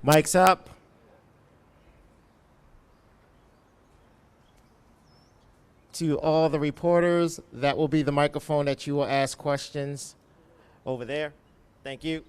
Mic's up. To all the reporters, that will be the microphone that you will ask questions over there. Thank you.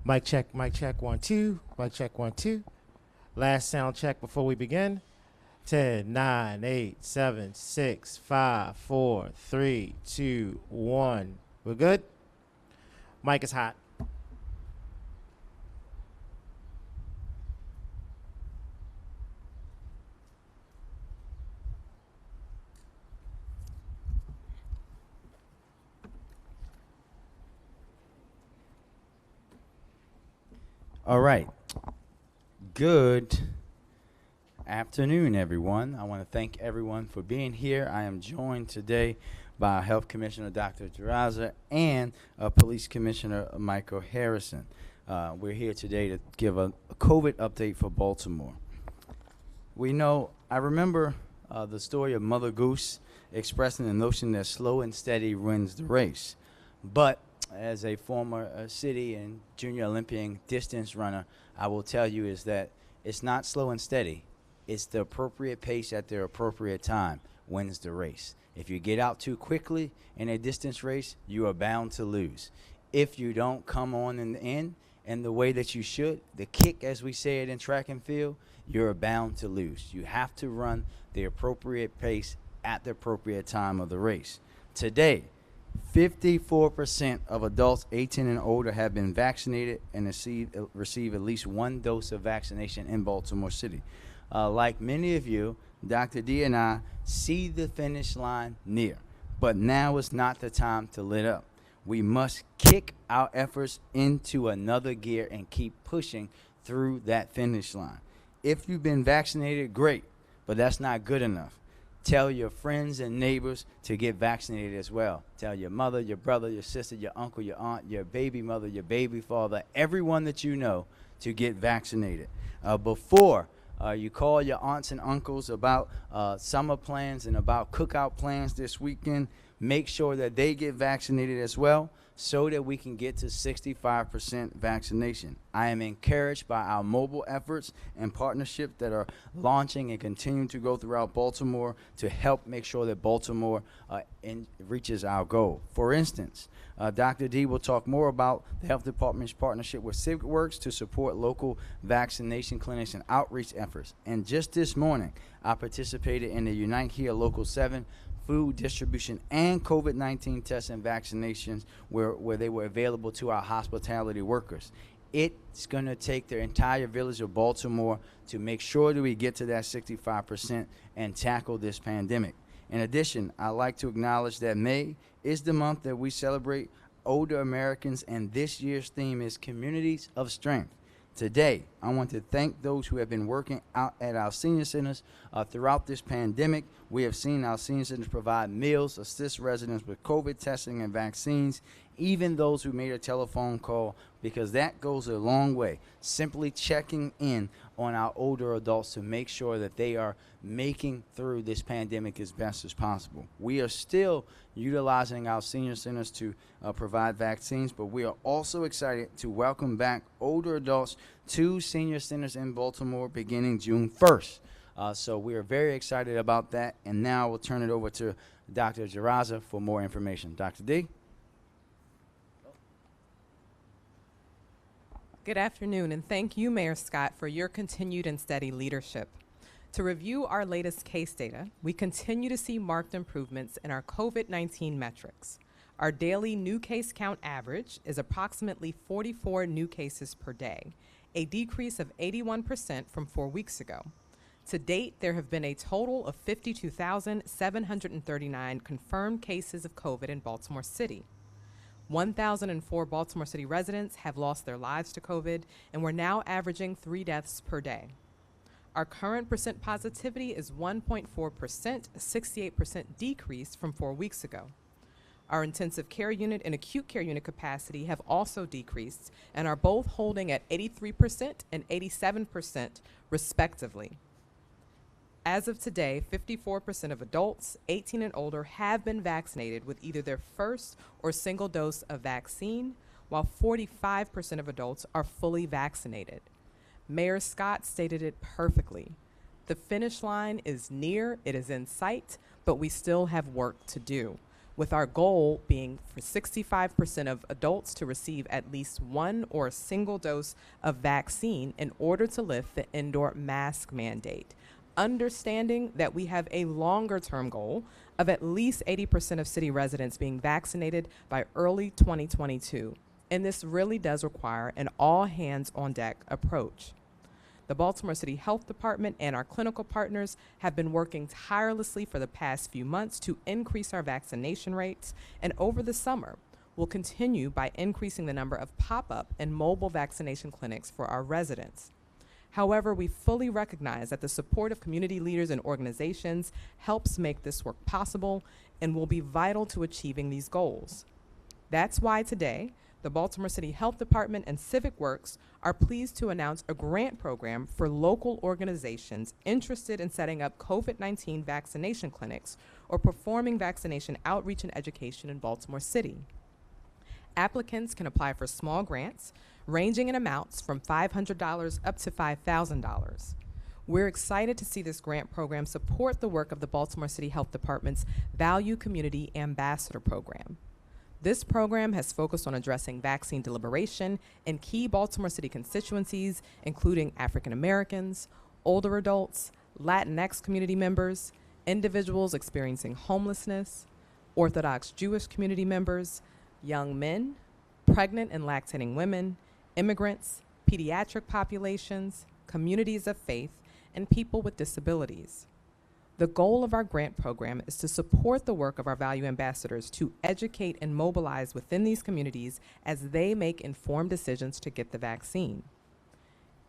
Mic check, 1, 2. Mic check, 1, 2. Last sound check before we begin. 10, 9, 8, 7, 6, 5, 4, 3, 2, 1. We're good? Mic is hot. All right. Good afternoon, everyone. I want to thank everyone for being here. I am joined today by Health Commissioner Dr. Jaraza and Police Commissioner Michael Harrison. We're here today to give a COVID update for Baltimore. I remember the story of Mother Goose expressing the notion that slow and steady wins the race. But as a former city and junior Olympian distance runner, I will tell you is that it's not slow and steady. It's the appropriate pace at the appropriate time wins the race. If you get out too quickly in a distance race, you are bound to lose. If you don't come on in the end and the way that you should, the kick, as we say it in track and field, you're bound to lose. You have to run the appropriate pace at the appropriate time of the race. Today, 54% of adults 18 and older have been vaccinated and receive at least one dose of vaccination in Baltimore City. Like many of you, Dr. D and I see the finish line near, but now is not the time to let up. We must kick our efforts into another gear and keep pushing through that finish line. If you've been vaccinated, great, but that's not good enough. Tell your friends and neighbors to get vaccinated as well. Tell your mother, your brother, your sister, your uncle, your aunt, your baby mother, your baby father, everyone that you know to get vaccinated. Before you call your aunts and uncles about summer plans and about cookout plans this weekend, make sure that they get vaccinated as well so that we can get to 65% vaccination. I am encouraged by our mobile efforts and partnerships that are launching and continuing to go throughout Baltimore to help make sure that Baltimore reaches our goal. For instance, Dr. D will talk more about the Health Department's partnership with CivicWorks to support local vaccination clinics and outreach efforts. And just this morning, I participated in the Unite Here Local 7 food distribution and COVID-19 tests and vaccinations where they were available to our hospitality workers. It's going to take the entire village of Baltimore to make sure that we get to that 65% and tackle this pandemic. In addition, I'd like to acknowledge that May is the month that we celebrate older Americans, and this year's theme is Communities of Strength. Today, I want to thank those who have been working out at our senior centers throughout this pandemic. We have seen our senior centers provide meals, assist residents with COVID testing and vaccines, even those who made a telephone call, because that goes a long way. Simply checking in on our older adults to make sure that they are making through this pandemic as best as possible. We are still utilizing our senior centers to provide vaccines, but we are also excited to welcome back older adults to senior centers in Baltimore beginning June 1st. So we are very excited about that, and now we'll turn it over to Dr. Jaraza for more information. Dr. D? Good afternoon, and thank you, Mayor Scott, for your continued and steady leadership. To review our latest case data, we continue to see marked improvements in our COVID-19 metrics. Our daily new case count average is approximately 44 new cases per day, a decrease of 81% from 4 weeks ago. To date, there have been a total of 52,739 confirmed cases of COVID in Baltimore City. 1,004 Baltimore City residents have lost their lives to COVID, and we're now averaging 3 deaths per day. Our current percent positivity is 1.4%, a 68% decrease from 4 weeks ago. Our intensive care unit and acute care unit capacity have also decreased and are both holding at 83% and 87% respectively. As of today, 54% of adults 18 and older have been vaccinated with either their first or single dose of vaccine, while 45% of adults are fully vaccinated. Mayor Scott stated it perfectly. The finish line is near, it is in sight, but we still have work to do, with our goal being for 65% of adults to receive at least one or a single dose of vaccine in order to lift the indoor mask mandate, understanding that we have a longer-term goal of at least 80% of city residents being vaccinated by early 2022. And this really does require an all-hands-on-deck approach. The Baltimore City Health Department and our clinical partners have been working tirelessly for the past few months to increase our vaccination rates, and over the summer, we'll continue by increasing the number of pop-up and mobile vaccination clinics for our residents. However, we fully recognize that the support of community leaders and organizations helps make this work possible and will be vital to achieving these goals. That's why today, the Baltimore City Health Department and CivicWorks are pleased to announce a grant program for local organizations interested in setting up COVID-19 vaccination clinics or performing vaccination outreach and education in Baltimore City. Applicants can apply for small grants ranging in amounts from $500 up to $5,000. We're excited to see this grant program support the work of the Baltimore City Health Department's Value Community Ambassador Program. This program has focused on addressing vaccine deliberation in key Baltimore City constituencies, including African Americans, older adults, Latinx community members, individuals experiencing homelessness, Orthodox Jewish community members, young men, pregnant and lactating women, immigrants, pediatric populations, communities of faith, and people with disabilities. The goal of our grant program is to support the work of our value ambassadors to educate and mobilize within these communities as they make informed decisions to get the vaccine.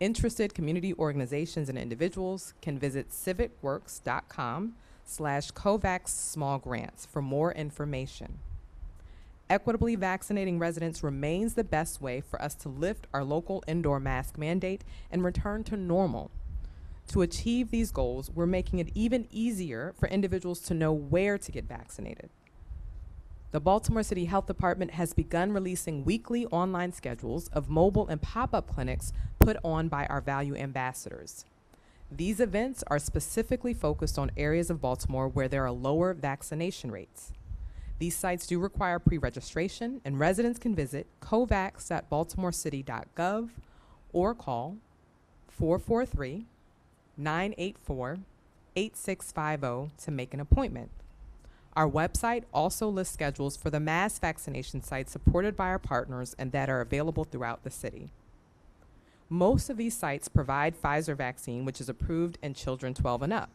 Interested community organizations and individuals can visit civicworks.com/COVAX small grants for more information. Equitably vaccinating residents remains the best way for us to lift our local indoor mask mandate and return to normal. To achieve these goals, we're making it even easier for individuals to know where to get vaccinated. The Baltimore City Health Department has begun releasing weekly online schedules of mobile and pop-up clinics put on by our value ambassadors. These events are specifically focused on areas of Baltimore where there are lower vaccination rates. These sites do require pre-registration, and residents can visit covax.baltimorecity.gov or call 443-984-8650 to make an appointment. Our website also lists schedules for the mass vaccination sites supported by our partners and that are available throughout the city. Most of these sites provide Pfizer vaccine, which is approved in children 12 and up.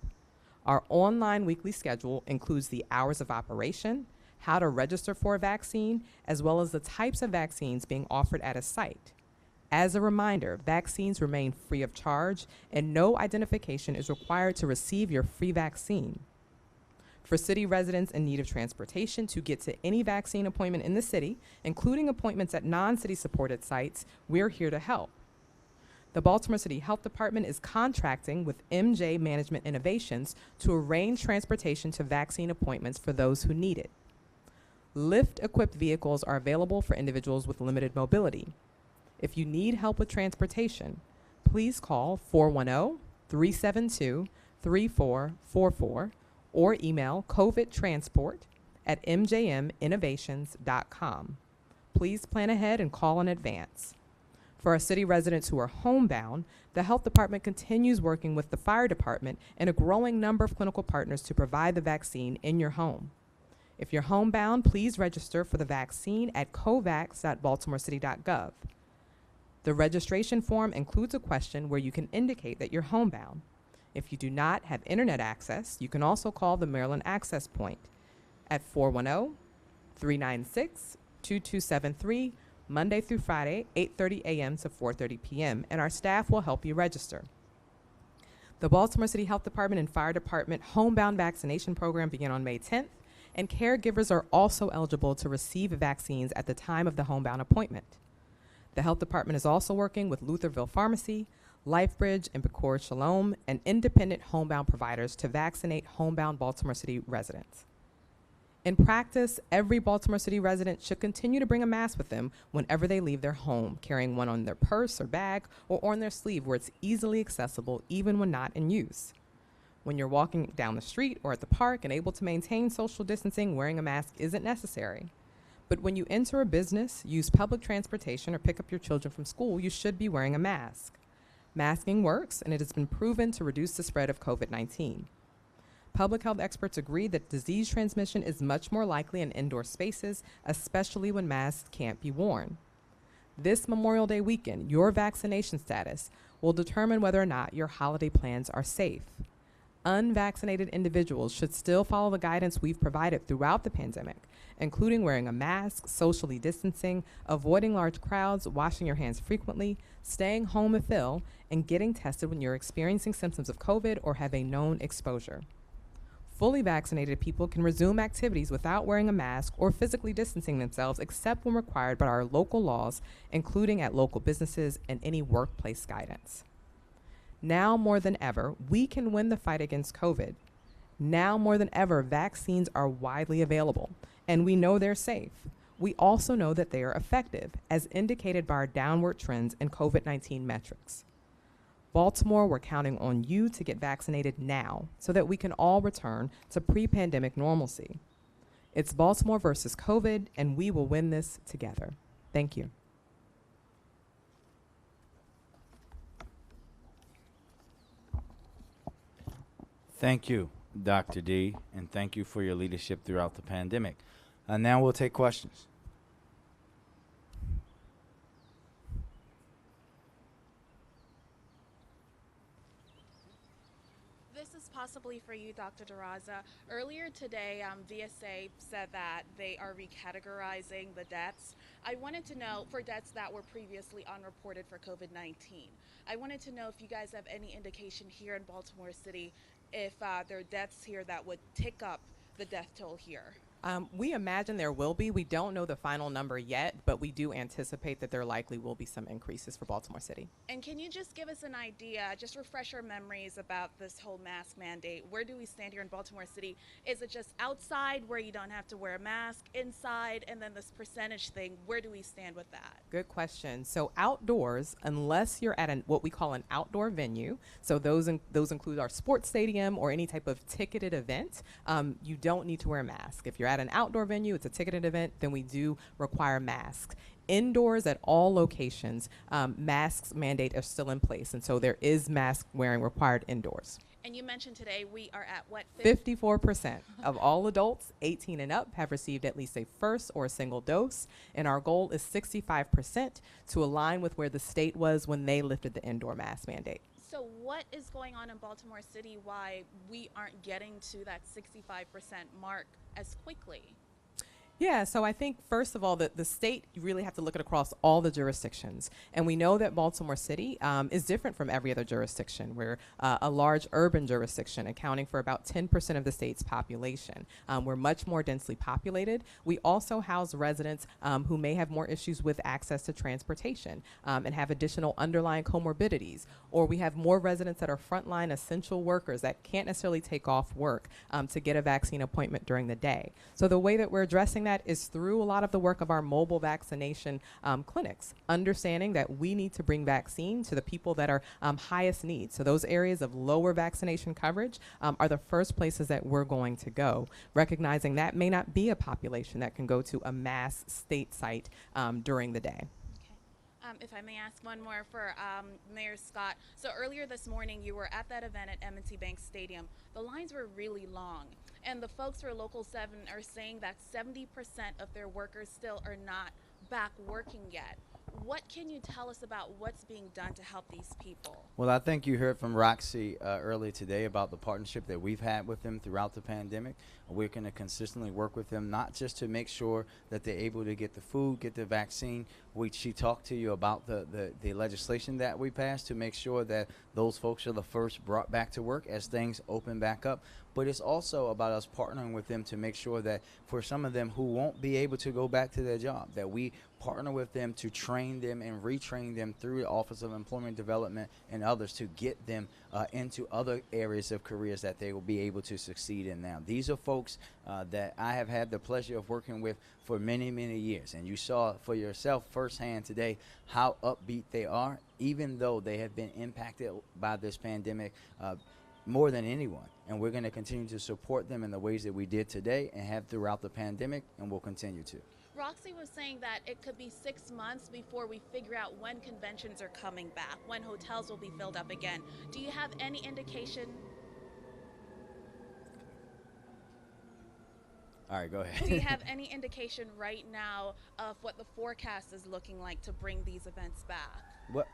Our online weekly schedule includes the hours of operation, how to register for a vaccine, as well as the types of vaccines being offered at a site. As a reminder, vaccines remain free of charge and no identification is required to receive your free vaccine. For city residents in need of transportation to get to any vaccine appointment in the city, including appointments at non-city supported sites, we're here to help. The Baltimore City Health Department is contracting with MJ Management Innovations to arrange transportation to vaccine appointments for those who need it. Lift-equipped vehicles are available for individuals with limited mobility. If you need help with transportation, please call 410-372-3444 or email covidtransport@mjminnovations.com. Please plan ahead and call in advance. For our city residents who are homebound, the health department continues working with the fire department and a growing number of clinical partners to provide the vaccine in your home. If you're homebound, please register for the vaccine at covax.baltimorecity.gov. The registration form includes a question where you can indicate that you're homebound. If you do not have internet access, you can also call the Maryland Access Point at 410-396-2273, Monday through Friday, 8:30 a.m. to 4:30 p.m., and our staff will help you register. The Baltimore City Health Department and Fire Department homebound vaccination program began on May 10th, and caregivers are also eligible to receive vaccines at the time of the homebound appointment. The health department is also working with Lutherville Pharmacy, LifeBridge, and Pecora Shalom, and independent homebound providers to vaccinate homebound Baltimore City residents. In practice, every Baltimore City resident should continue to bring a mask with them whenever they leave their home, carrying one on their purse or bag or on their sleeve where it's easily accessible even when not in use. When you're walking down the street or at the park and able to maintain social distancing, wearing a mask isn't necessary. But when you enter a business, use public transportation, or pick up your children from school, you should be wearing a mask. Masking works, and it has been proven to reduce the spread of COVID-19. Public health experts agree that disease transmission is much more likely in indoor spaces, especially when masks can't be worn. This Memorial Day weekend, your vaccination status will determine whether or not your holiday plans are safe. Unvaccinated individuals should still follow the guidance we've provided throughout the pandemic, including wearing a mask, socially distancing, avoiding large crowds, washing your hands frequently, staying home if ill, and getting tested when you're experiencing symptoms of COVID or have a known exposure. Fully vaccinated people can resume activities without wearing a mask or physically distancing themselves except when required by our local laws, including at local businesses and any workplace guidance. Now more than ever, we can win the fight against COVID. Now more than ever, vaccines are widely available, and we know they're safe. We also know that they are effective, as indicated by our downward trends in COVID-19 metrics. Baltimore, we're counting on you to get vaccinated now so that we can all return to pre-pandemic normalcy. It's Baltimore versus COVID, and we will win this together. Thank you. Thank you, Dr. D, and thank you for your leadership throughout the pandemic. Now we'll take questions. This is possibly for you, Dr. Daraza. Earlier today, VSA said that they are recategorizing the deaths. I wanted to know, for deaths that were previously unreported for COVID-19, I wanted to know if you guys have any indication here in Baltimore City if there are deaths here that would tick up the death toll here. We imagine there will be. We don't know the final number yet, but we do anticipate that there likely will be some increases for Baltimore City. And can you just give us an idea, just refresh our memories about this whole mask mandate? Where do we stand here in Baltimore City? Is it just outside where you don't have to wear a mask, inside, and then this percentage thing, where do we stand with that? Good question. So outdoors, unless you're at what we call an outdoor venue, so those include our sports stadium or any type of ticketed event, you don't need to wear a mask. If you're at an outdoor venue, it's a ticketed event, then we do require masks. Indoors at all locations, masks mandate are still in place, and so there is mask wearing required indoors. And you mentioned today we are at what? 54% of all adults 18 and up have received at least a first or a single dose, and our goal is 65% to align with where the state was when they lifted the indoor mask mandate. So what is going on in Baltimore City why we aren't getting to that 65% mark as quickly? Yeah, so I think, first of all, the state, you really have to look at across all the jurisdictions. And we know that Baltimore City is different from every other jurisdiction. We're a large urban jurisdiction, accounting for about 10% of the state's population. We're much more densely populated. We also house residents who may have more issues with access to transportation and have additional underlying comorbidities. Or we have more residents that are frontline essential workers that can't necessarily take off work to get a vaccine appointment during the day. So the way that we're addressing that is through a lot of the work of our mobile vaccination clinics, understanding that we need to bring vaccine to the people that are highest need. So those areas of lower vaccination coverage are the first places that we're going to go, recognizing that may not be a population that can go to a mass state site during the day. If I may ask one more for Mayor Scott. So earlier this morning, you were at that event at M&T Bank Stadium. The lines were really long, and the folks for Local 7 are saying that 70% of their workers still are not back working yet. What can you tell us about what's being done to help these people? Well, I think you heard from Roxy earlier today about the partnership that we've had with them throughout the pandemic. We're going to consistently work with them, not just to make sure that they're able to get the food, get the vaccine. She talked to you about the legislation that we passed to make sure that those folks are the first brought back to work as things open back up. But it's also about us partnering with them to make sure that for some of them who won't be able to go back to their job, that we partner with them to train them and retrain them through the Office of Employment Development and others to get them into other areas of careers that they will be able to succeed in now. These are folks that I have had the pleasure of working with for many, many years. And you saw for yourself firsthand today how upbeat they are, even though they have been impacted by this pandemic more than anyone. And we're going to continue to support them in the ways that we did today and have throughout the pandemic, and we'll continue to. Roxy was saying that it could be 6 months before we figure out when conventions are coming back, when hotels will be filled up again. Do you have any indication? All right, go ahead. Do you have any indication right now of what the forecast is looking like to bring these events back? What?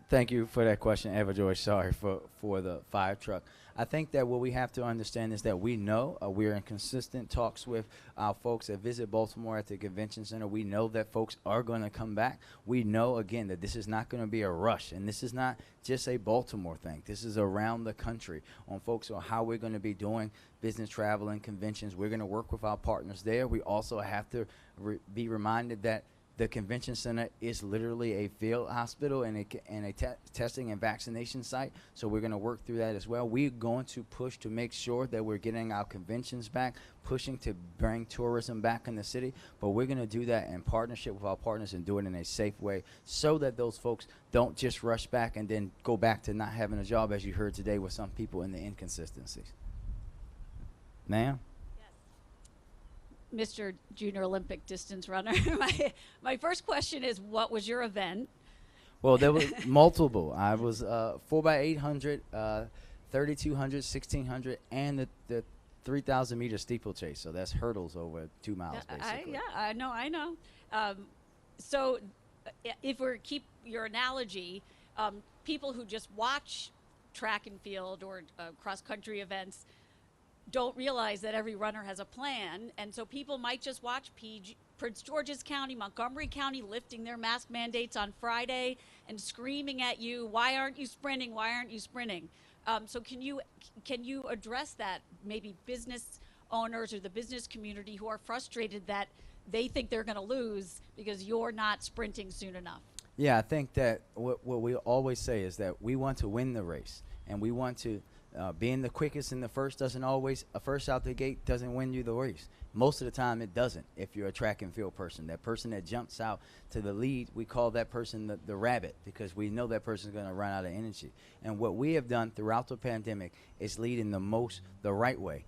Thank you for that question, Eva Joy. Sorry for the fire truck. I think that what we have to understand is that we know we're in consistent talks with our folks that visit Baltimore at the convention center. We know that folks are going to come back. We know, again, that this is not going to be a rush, and this is not just a Baltimore thing. This is around the country on folks on how we're going to be doing business travel and conventions. We're going to work with our partners there. We also have to be reminded that the convention center is literally a field hospital and a testing and vaccination site. So we're going to work through that as well. We're going to push to make sure that we're getting our conventions back, pushing to bring tourism back in the city. But we're going to do that in partnership with our partners and do it in a safe way so that those folks don't just rush back and then go back to not having a job, as you heard today with some people in the inconsistencies. Ma'am? Mr. Junior Olympic distance runner. My first question is, what was your event? Well, there was multiple. I was 4x800, 3200, 1600, and the 3,000 meter steeplechase. So that's hurdles over 2 miles, basically. I know. So if we keep your analogy, people who just watch track and field or cross-country events don't realize that every runner has a plan, and so people might just watch Prince George's County, Montgomery County lifting their mask mandates on Friday and screaming at you, why aren't you sprinting, why aren't you sprinting? So can you address that, maybe business owners or the business community who are frustrated that they think they're going to lose because you're not sprinting soon enough? Yeah, I think that what we always say is that we want to win the race, and we want to being the quickest in the first doesn't always, first out the gate doesn't win you the race. Most of the time it doesn't. If you're a track and field person, that person that jumps out to the lead, we call that person the rabbit, because we know that person's going to run out of energy. And what we have done throughout the pandemic is leading the right way.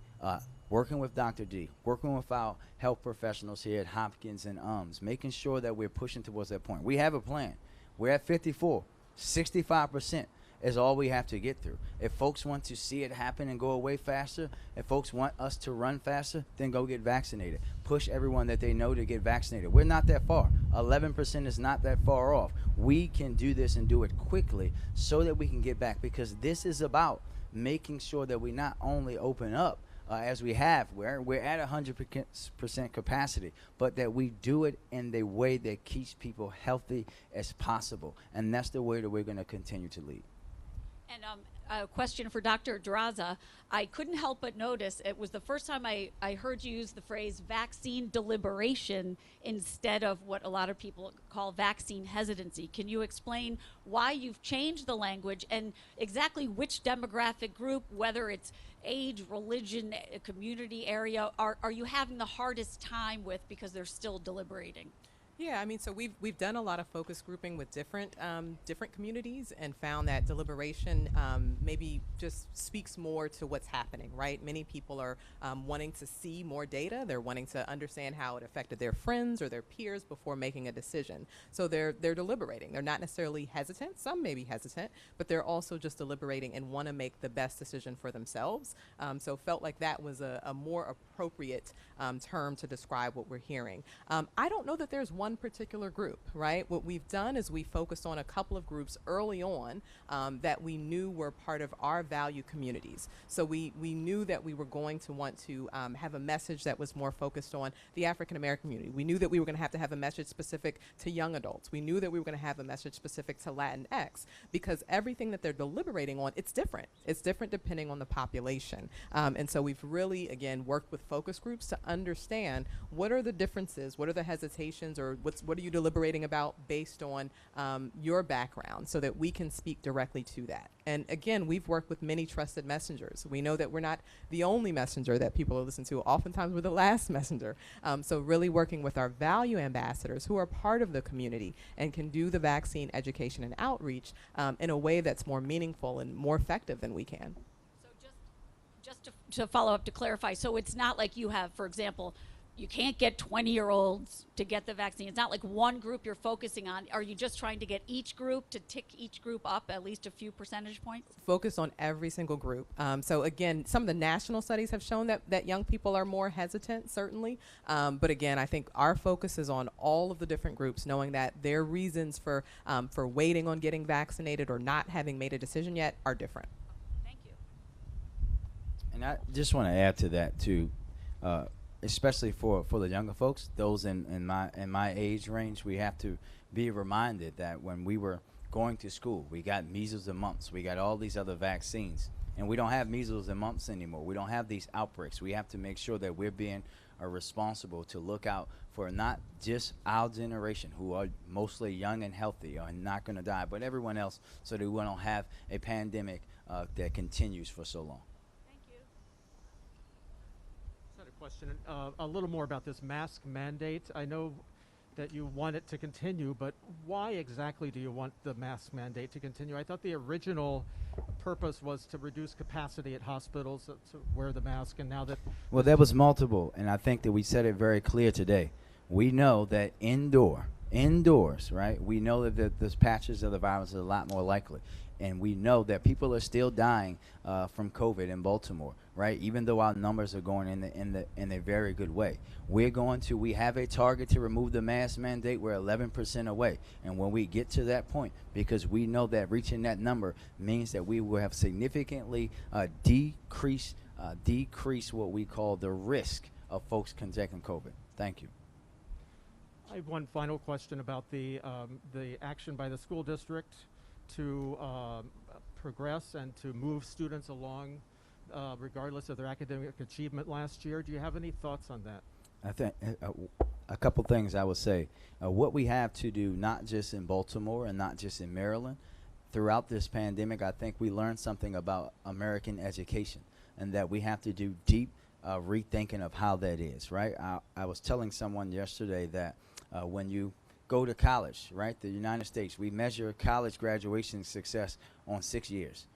Working with Dr. D, working with our health professionals here at Hopkins and UMS, making sure that we're pushing towards that point. We have a plan. We're at 54, 65% is all we have to get through. If folks want to see it happen and go away faster, if folks want us to run faster, then go get vaccinated. Push everyone that they know to get vaccinated. We're not that far. 11% is not that far off. We can do this and do it quickly so that we can get back, because this is about making sure that we not only open up as we have, we're at 100% capacity, but that we do it in the way that keeps people healthy as possible. And that's the way that we're going to continue to lead. And a question for Dr. Duraza. I couldn't help but notice it was the first time I heard you use the phrase vaccine deliberation instead of what a lot of people call vaccine hesitancy. Can you explain why you've changed the language and exactly which demographic group, whether it's age, religion, community area, are you having the hardest time with because they're still deliberating? Yeah, I mean, so we've done a lot of focus grouping with different communities and found that deliberation maybe just speaks more to what's happening, right? Many people are wanting to see more data. They're wanting to understand how it affected their friends or their peers before making a decision. So they're deliberating. They're not necessarily hesitant. Some may be hesitant, but they're also just deliberating and want to make the best decision for themselves. So felt like that was a more appropriate term to describe what we're hearing. I don't know that there's one particular group, right? What we've done is we focused on a couple of groups early on that we knew were part of our value communities. So we knew that we were going to want to have a message that was more focused on the African American community. We knew that we were going to have a message specific to young adults. We knew that we were going to have a message specific to Latinx, because everything that they're deliberating on, it's different. It's different depending on the population. And so we've really, again, worked with focus groups to understand what are the differences, what are the hesitations, or what are you deliberating about based on your background, so that we can speak directly to that. And again, we've worked with many trusted messengers. We know that we're not the only messenger that people are listening to. Oftentimes we're the last messenger. So really working with our value ambassadors who are part of the community and can do the vaccine education and outreach in a way that's more meaningful and more effective than we can. So just to follow up, to clarify, so it's not like you have, for example, you can't get 20-year-olds to get the vaccine. It's not like one group you're focusing on. Are you just trying to get each group to tick each group up at least a few percentage points? Focus on every single group. So again, some of the national studies have shown that young people are more hesitant, certainly. But again, I think our focus is on all of the different groups, knowing that their reasons for waiting on getting vaccinated or not having made a decision yet are different. Thank you. And I just want to add to that too. Especially for the younger folks, those in my age range, we have to be reminded that when we were going to school, we got measles and mumps, we got all these other vaccines, and we don't have measles and mumps anymore. We don't have these outbreaks. We have to make sure that we're being responsible to look out for not just our generation, who are mostly young and healthy and not going to die, but everyone else, so that we don't have a pandemic that continues for so long. Question a little more about this mask mandate. I know that you want it to continue, but why exactly do you want the mask mandate to continue? I thought the original purpose was to reduce capacity at hospitals to wear the mask, and now that... Well, there was multiple, and I think that we said it very clear today. We know that indoor, indoors, right, we know that the patches of the virus is a lot more likely. And we know that people are still dying from COVID in Baltimore, right? Even though our numbers are going in a very good way. We have a target to remove the mask mandate. We're 11% away. And when we get to that point, because we know that reaching that number means that we will have significantly decrease what we call the risk of folks contracting COVID. Thank you. I have one final question about the action by the school district to progress and to move students along regardless of their academic achievement last year. Do you have any thoughts on that? I think a couple things I would say. What we have to do, not just in Baltimore and not just in Maryland, throughout this pandemic, I think we learned something about American education, and that we have to do deep rethinking of how that is, right? I was telling someone yesterday that when you go to college, right, the United States, we measure college graduation success on 6 years,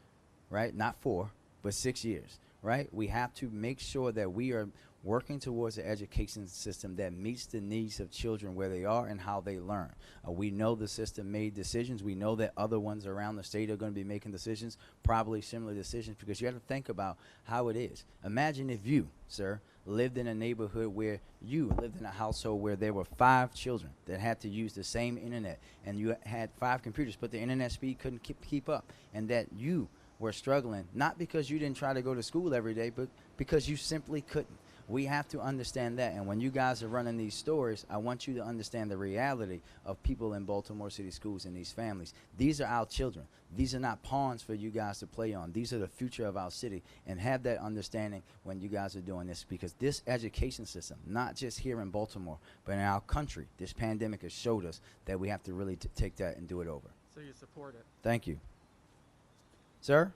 right? Not 4, but 6 years, right? We have to make sure that we are working towards an education system that meets the needs of children where they are and how they learn. We know the system made decisions. We know that other ones around the state are going to be making decisions, probably similar decisions, because you have to think about how it is. Imagine if you, sir, lived in a neighborhood where you lived in a household where there were 5 children that had to use the same internet, and you had 5 computers, but the internet speed couldn't keep up, and that you were struggling, not because you didn't try to go to school every day, but because you simply couldn't. We have to understand that, and when you guys are running these stories, I want you to understand the reality of people in Baltimore City schools and these families. These are our children. These are not pawns for you guys to play on. These are the future of our city, and have that understanding when you guys are doing this, because this education system, not just here in Baltimore, but in our country, this pandemic has showed us that we have to really take that and do it over. So you support it? Thank you. Sir,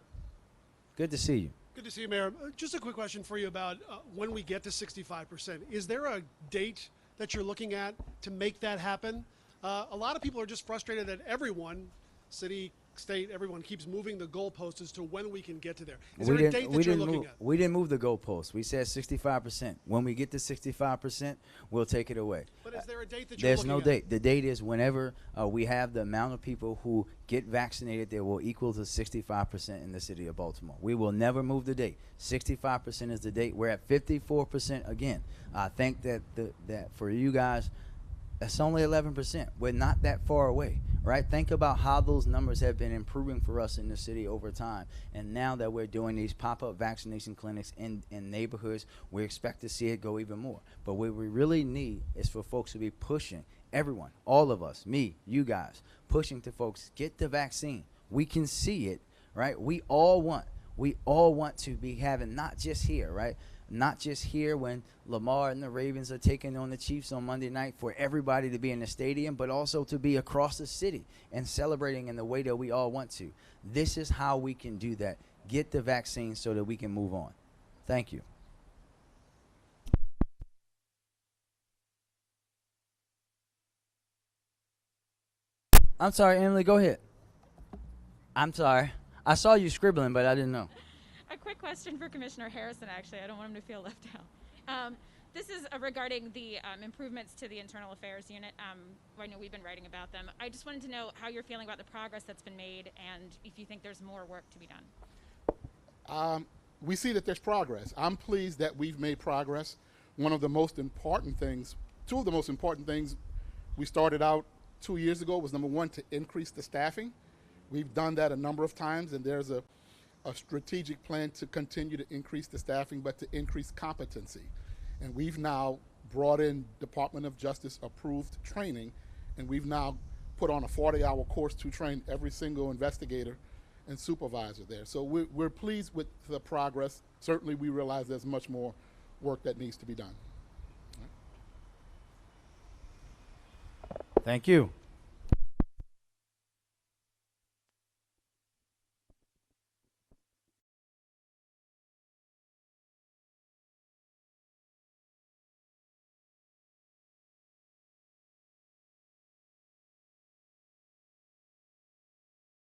good to see you. Good to see you, Mayor. Just a quick question for you about when we get to 65%. Is there a date that you're looking at to make that happen? A lot of people are just frustrated that everyone, city, state, everyone keeps moving the goalpost as to when we can get to there. Is there a date that you're looking at? We didn't move the goalpost. We said 65%. When we get to 65%, we'll take it away. But is there a date that you're There's looking no at? date. The date is whenever we have the amount of people who get vaccinated that will equal to 65% in the city of Baltimore. We will never move the date. 65% is the date. We're at 54% again. I think that that for you guys, that's only 11%. We're not that far away, right? Think about how those numbers have been improving for us in the city over time. And now that we're doing these pop-up vaccination clinics in neighborhoods, we expect to see it go even more. But what we really need is for folks to be pushing, everyone, all of us, me, you guys, pushing to folks, get the vaccine. We can see it, right? We all want to be having, not just here, right? Not just here when Lamar and the Ravens are taking on the Chiefs on Monday night, for everybody to be in the stadium, but also to be across the city and celebrating in the way that we all want to. This is how we can do that. Get the vaccine so that we can move on. Thank you. I'm sorry, Emily, go ahead. I'm sorry. I saw you scribbling, but I didn't know. A quick question for Commissioner Harrison, actually. I don't want him to feel left out. This is regarding the improvements to the Internal Affairs Unit. I know we've been writing about them. I just wanted to know how you're feeling about the progress that's been made and if you think there's more work to be done. We see that there's progress. I'm pleased that we've made progress. One of the most important things, 2 of the most important things we started out 2 years ago was, number 1, to increase the staffing. We've done that a number of times, and there's a strategic plan to continue to increase the staffing, but to increase competency. And we've now brought in Department of Justice approved training, and we've now put on a 40-hour course to train every single investigator and supervisor there. So we're pleased with the progress. Certainly we realize there's much more work that needs to be done. Thank you.